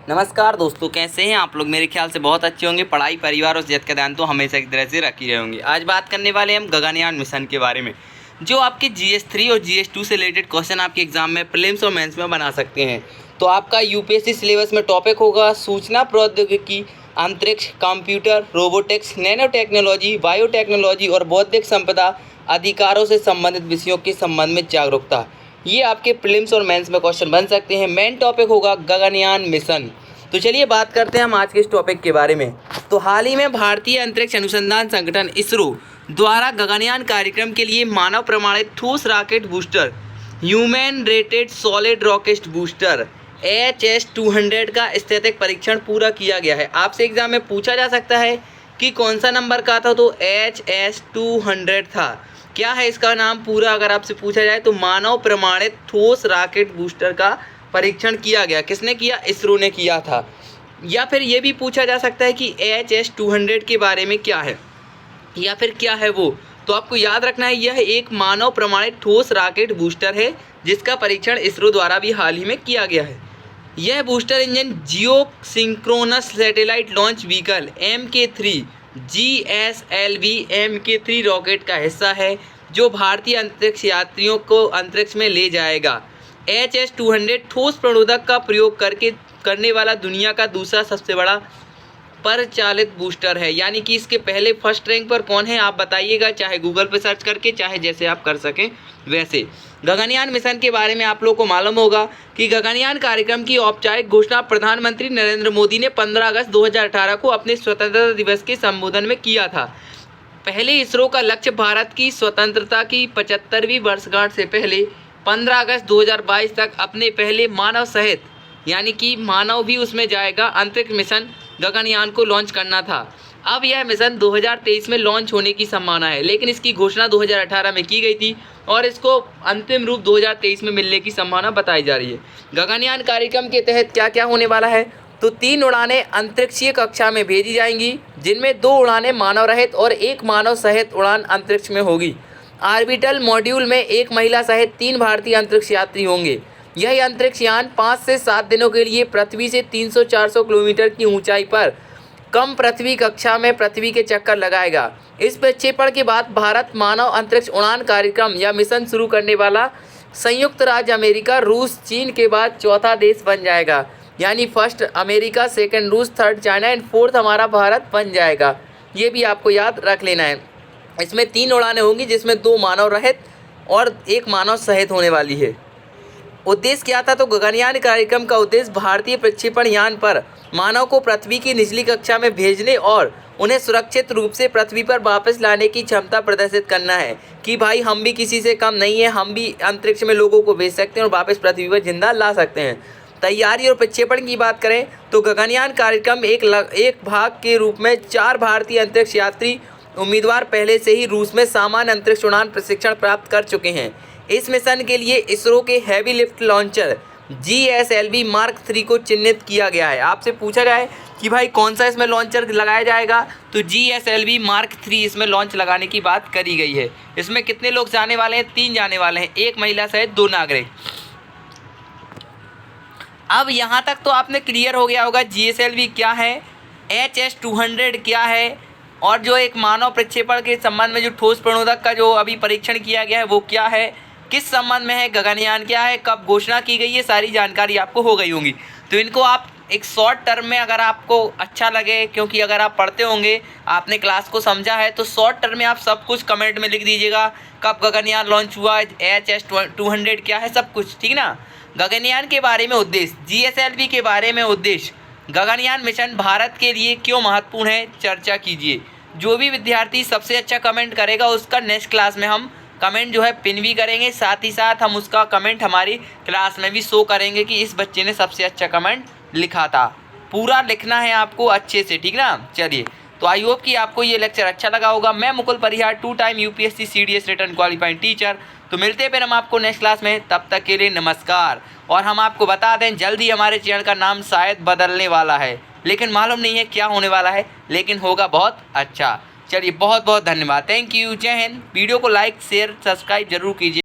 नमस्कार दोस्तों, कैसे हैं आप लोग। मेरे ख्याल से बहुत अच्छे होंगे। पढ़ाई, परिवार और सेहत का ध्यान तो हमेशा की तरह से रखे रहे होंगे। आज बात करने वाले हैं हम गगनयान मिशन के बारे में, जो आपके GS3 और GS2 से रिलेटेड क्वेश्चन आपके एग्जाम में प्रीलिम्स और मेंस में बना सकते हैं। तो आपका यूपीएससी सिलेबस में टॉपिक होगा सूचना प्रौद्योगिकी, अंतरिक्ष, computer, robotics, nano technology, biotechnology और बौद्धिक संपदा अधिकारों से संबंधित विषयों के संबंध में जागरूकता। ये आपके प्रीलिम्स और मेंस में क्वेश्चन बन सकते हैं। मेन टॉपिक होगा गगनयान मिशन। तो चलिए बात करते हैं हम आज के इस टॉपिक के बारे में। तो हाल ही में भारतीय अंतरिक्ष अनुसंधान संगठन इसरो द्वारा गगनयान कार्यक्रम के लिए मानव प्रमाणित ठोस rocket booster human rated solid rocket booster HS-200 का स्थैतिक परीक्षण पूरा किया गया है। आपसे एग्जाम में पूछा जा सकता है कि कौन सा नंबर का था, तो HS-200 था। क्या है इसका नाम पूरा, अगर आपसे पूछा जाए तो मानव प्रमाणित ठोस रॉकेट बूस्टर का परीक्षण किया गया। किसने किया? इसरो ने किया था। या फिर ये भी पूछा जा सकता है कि HS-200 के बारे में क्या है या फिर क्या है वो। तो आपको याद रखना है, यह एक मानव प्रमाणित ठोस रॉकेट बूस्टर है जिसका परीक्षण इसरो द्वारा भी हाल ही में किया गया है। यह booster engine geo synchronous satellite launch vehicle MK3 GSLV MK3 rocket का हिस्सा है, जो भारतीय अंतरिक्ष यात्रियों को अंतरिक्ष में ले जाएगा। HS-200 ठोस प्रणोदक का प्रयोग करने वाला दुनिया का दूसरा सबसे बड़ा परचालित बूस्टर है। यानी कि इसके पहले फर्स्ट रैंक पर कौन है आप बताइएगा, चाहे गूगल पर सर्च करके, चाहे जैसे आप कर सकें वैसे। गगनयान मिशन के बारे में आप लोगों को मालूम होगा कि गगनयान कार्यक्रम की औपचारिक घोषणा प्रधानमंत्री नरेंद्र मोदी ने 15 अगस्त 2018 को अपने स्वतंत्रता दिवस के संबोधन में किया था। पहले इसरो का लक्ष्य भारत की स्वतंत्रता की 75वीं वर्षगांठ से पहले 15 अगस्त 2022 तक अपने पहले मानव सहित, यानी कि मानव भी उसमें जाएगा, अंतरिक्ष मिशन गगनयान को लॉन्च करना था। अब यह मिशन 2023 में लॉन्च होने की संभावना है, लेकिन इसकी घोषणा 2018 में की गई थी और इसको अंतिम रूप 2023 में मिलने की संभावना बताई जा रही है। गगनयान कार्यक्रम के तहत क्या क्या होने वाला है, तो 3 उड़ानें अंतरिक्षीय कक्षा में भेजी जाएंगी, जिनमें 2 उड़ानें मानव रहित और 1 मानव सहित उड़ान अंतरिक्ष में होगी। ऑर्बिटल मॉड्यूल में 1 महिला सहित 3 भारतीय अंतरिक्ष यात्री होंगे। यह अंतरिक्ष यान 5 से 7 दिनों के लिए पृथ्वी से 300-400 किलोमीटर की ऊंचाई पर कम पृथ्वी कक्षा में पृथ्वी के चक्कर लगाएगा। इस प्रक्षेपण के बाद भारत मानव अंतरिक्ष उड़ान कार्यक्रम या मिशन शुरू करने वाला संयुक्त राज्य अमेरिका, रूस, चीन के बाद चौथा देश बन जाएगा। यानी फर्स्ट अमेरिका, सेकंड रूस, थर्ड चाइना एंड फोर्थ हमारा भारत बन जाएगा। ये भी आपको याद रख लेना है। इसमें 3 उड़ानें होंगी, जिसमें 2 मानव रहित और 1 मानव सहित होने वाली है। उद्देश्य क्या था, तो गगनयान कार्यक्रम का उद्देश्य भारतीय प्रक्षेपण यान पर मानव को पृथ्वी की निचली कक्षा में भेजने और उन्हें सुरक्षित रूप से पृथ्वी पर वापस लाने की क्षमता प्रदर्शित करना है कि भाई हम भी किसी से कम नहीं है, हम भी अंतरिक्ष में लोगों को भेज सकते हैं और वापस पृथ्वी पर जिंदा ला सकते हैं। तैयारी और प्रक्षेपण की बात करें तो गगनयान कार्यक्रम एक भाग के रूप में 4 भारतीय अंतरिक्ष यात्री उम्मीदवार पहले से ही रूस में सामान्य अंतरिक्ष उड़ान प्रशिक्षण प्राप्त कर चुके हैं। इस मिशन के लिए इसरो के heavy lift launcher GSLV Mark 3 को चिन्हित किया गया है। आपसे पूछा जाए कि भाई कौन सा इसमें लॉन्चर लगाया जाएगा, तो GSLV Mark 3 इसमें लॉन्च लगाने की बात करी गई है। इसमें कितने लोग जाने वाले हैं? 3 जाने वाले हैं, 1 महिला सहित 2 नागरिक। अब यहाँ तक तो आपने क्लियर हो गया होगा GSLV क्या है, HS-200 क्या है, और जो एक मानव प्रक्षेपण के संबंध में जो ठोस प्रणोदक का जो अभी परीक्षण किया गया है वो क्या है, किस संबंध में है, गगनयान क्या है, कब घोषणा की गई है, सारी जानकारी आपको हो गई होंगी। तो इनको आप एक शॉर्ट टर्म में, अगर आपको अच्छा लगे, क्योंकि अगर आप पढ़ते होंगे, आपने क्लास को समझा है, तो शॉर्ट टर्म में आप सब कुछ कमेंट में लिख दीजिएगा। कब गगनयान लॉन्च हुआ, HS-200 क्या है, सब कुछ, ठीक ना। गगनयान के बारे में उद्देश्य, GSLV के बारे में उद्देश्य, गगनयान मिशन भारत के लिए क्यों महत्वपूर्ण है, चर्चा कीजिए। जो भी विद्यार्थी सबसे अच्छा कमेंट करेगा उसका नेक्स्ट क्लास में हम कमेंट जो है पिन भी करेंगे, साथ ही साथ हम उसका कमेंट हमारी क्लास में भी शो करेंगे कि इस बच्चे ने सबसे अच्छा कमेंट लिखा था। पूरा लिखना है आपको अच्छे से, ठीक ना। चलिए, तो आई होप कि आपको ये लेक्चर अच्छा लगा होगा। मैं मुकुल परिहार, 2 time UPSC CDS return qualifying teacher. तो मिलते हैं फिर हम आपको नेक्स्ट क्लास में, तब तक के लिए नमस्कार। और हम आपको बता दें, जल्दी हमारे चैनल का नाम शायद बदलने वाला है, लेकिन मालूम नहीं है क्या होने वाला है, लेकिन होगा बहुत अच्छा। चलिए, बहुत बहुत धन्यवाद, थैंक यू, जय हिंद। वीडियो को लाइक, शेयर, सब्सक्राइब जरूर कीजिए।